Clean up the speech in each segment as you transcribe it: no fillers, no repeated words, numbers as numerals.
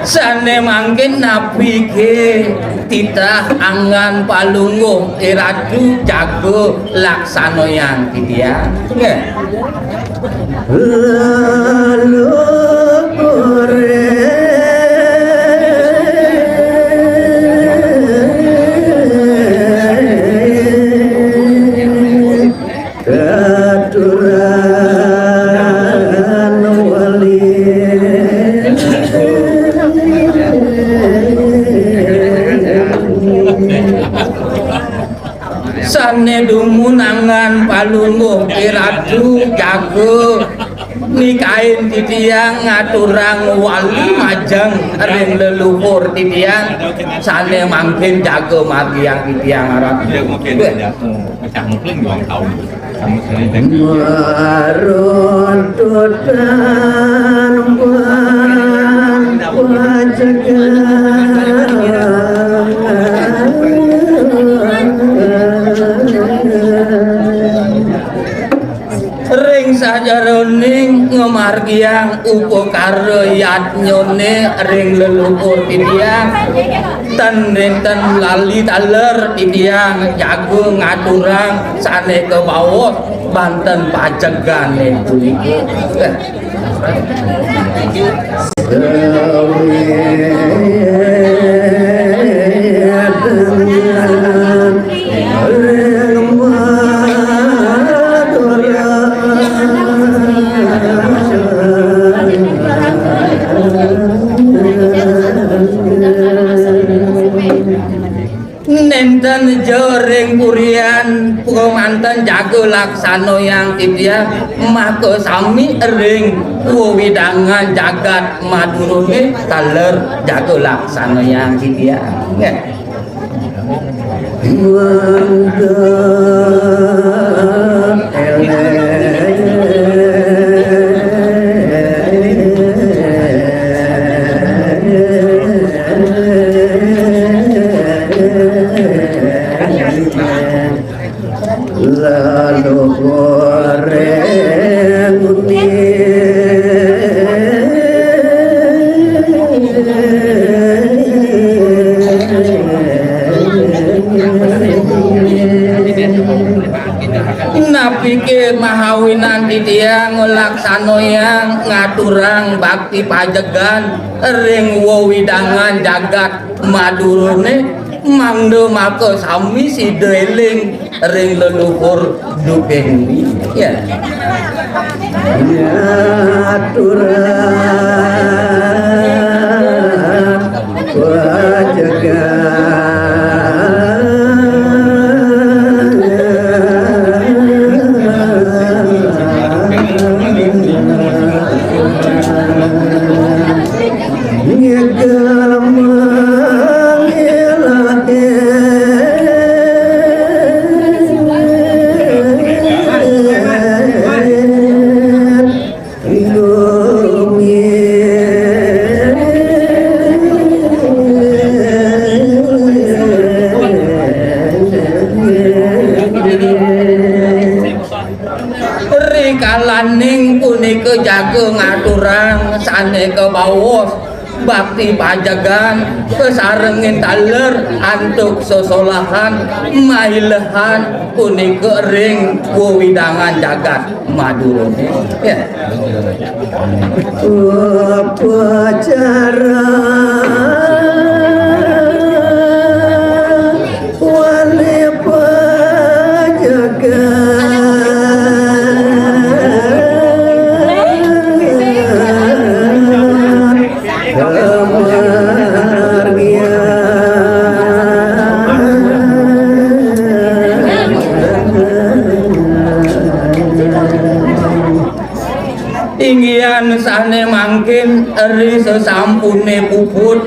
Sane mangkin nabi ke titah angan palungguh iradu jago laksano yang dia lalu sane dumunangan palungguh iradu jago nikahin titiang ngaturang wali majang ring leluhur titiang sane mangkin jago magiang titiang arah marun tutan ring sajaroning ngemargiang upo karo yat nyone ring leluhur titiang ten lali taler titiang jago ngaturang sane ke bawah banten pajegane puniki nenten joreng purian pumanten jago laksano yang titiang maka sami ring widangan jagat madurune taler jago laksano yang titiang lalu goreng napike mahawinan titiang laksano yang ngaturang bakti pajegan ring wewidangan jagat madurune mangdo maka sami sideling ring leluhur dupeng ya aturang pajegan rikalaning punika jago ngaturang sane ke bawah bakti pajagan kesarengin taler antuk sosolahan mailehan punika ring widangan jagat madurune ya apa cara wali pajagan inggian sane mangkin eri sesampune puput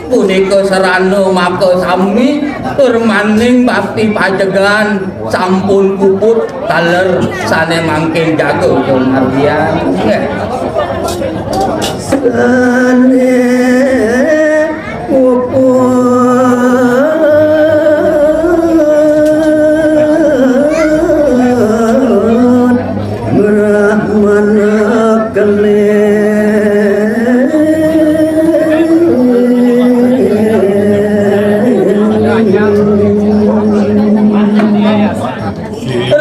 punika serana maka sami tur maning bakti pajegan sampun puput taler sane mangke jaga margian sane puput brahmana kale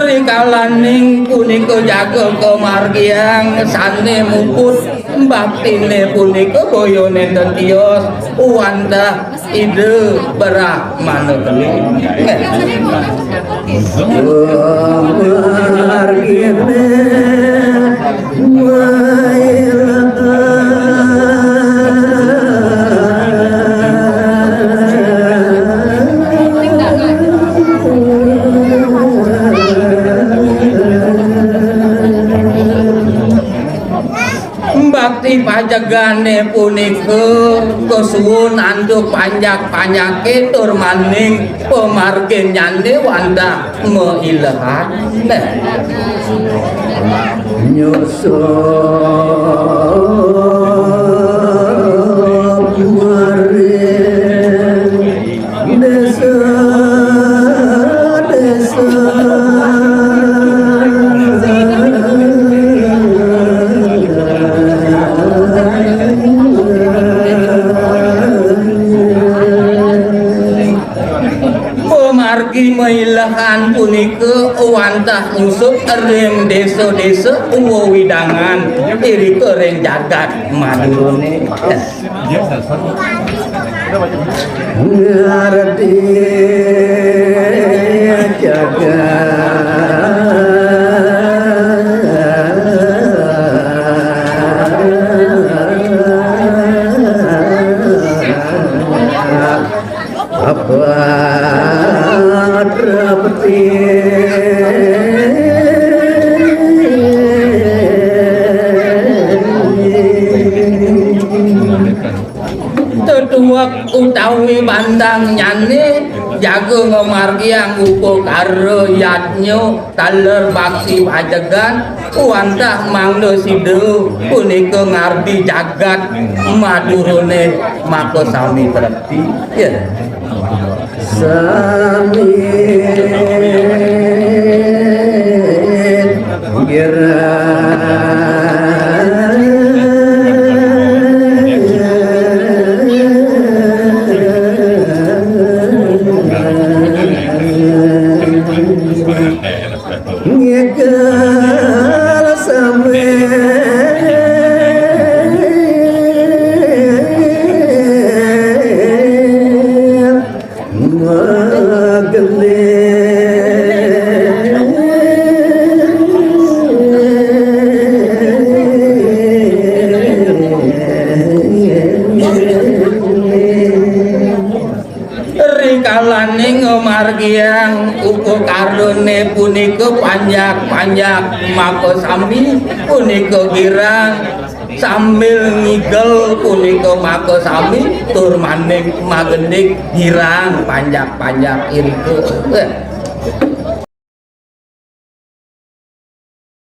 rikalaning punika jaga kemargian sane muput baktine punika boyone tetios uwantah ide brahmana kali margine bakti pajagane punika kesuwun anduk panjak-panjake tur maning pemargin nyane wanda meilahat nyusup maring desa-desa margi mailahan punika wantah nyusup ring desa-desa widangan iri ring jagat madurone ngarti tetuak utawi bandang nyane jaga ngamargiang upo karo yatnyo taler bakti pajegan wantah mangno sido punika ngardi jagat madurone maka sami trekti ya sami ngegal sampe magele rikalaning margiang uga karone punika panjak-panjak maka sami punika girang sambil ngigel punika maka sami tur maning magenik girang panjak-panjak irike